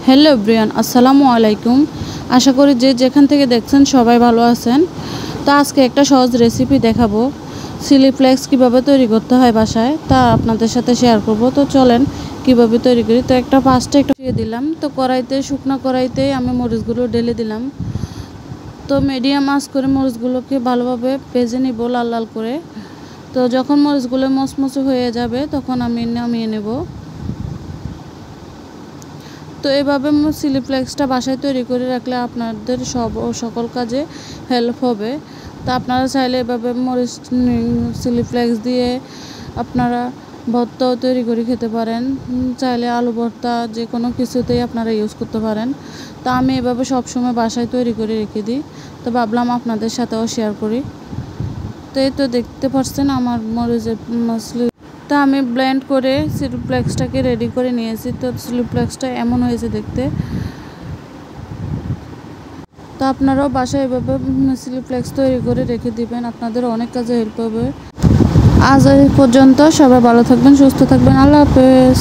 Hello everyone, আসসালামু আলাইকুম। আশা করি যে যেখান থেকে দেখছেন সবাই ভালো আছেন। তো আজকে একটা সহজ রেসিপি দেখাবো, চিলি ফ্লেক্স কীভাবে তৈরি করতে হয় বাসায়, তা আপনাদের সাথে শেয়ার করব। তো চলেন কীভাবে তৈরি করি। তো ফার্স্টে একটা দিয়ে দিলাম। তো শুকনো কড়াইতেই আমি মরিচগুলো ঢেলে দিলাম। তো মিডিয়াম আঁচ করে মরিচগুলোকে ভালোভাবে ভেজে নিব লাল লাল করে। তো যখন মরিচগুলো মচমচে হয়ে যাবে তখন আমি নামিয়ে নেব। তো এভাবে চিলি ফ্লেক্সটা বাসায় তৈরি করে রাখলে আপনাদের সকল কাজে হেল্প হবে। তো আপনারা চাইলে এভাবে মরিচ চিলি ফ্লেক্স দিয়ে আপনারা ভর্তাও তৈরি করে খেতে পারেন। চাইলে আলু ভর্তা যে কোনো কিছুতেই আপনারা ইউজ করতে পারেন। তো আমি এভাবে সবসময় বাসায় তৈরি করে রেখে দিই। তো ভাবলাম আপনাদের সাথেও শেয়ার করি। তো এই তো দেখতে পাচ্ছেন আমার মরিচের তা আমি ব্লেন্ড করে চিলি ফ্লেক্সটাকে রেডি করে নিয়েছি। তো চিলি ফ্লেক্সটা এমন হয়েছে দেখতে। তো আপনারাও বাসায় এভাবে চিলি ফ্লেক্স তৈরি করে রেখে দিবেন, আপনাদের অনেক কাজে হেল্প হবে। আজ এই পর্যন্ত, সবাই ভালো থাকবেন, সুস্থ থাকবেন। আল্লাহ হাফেজ।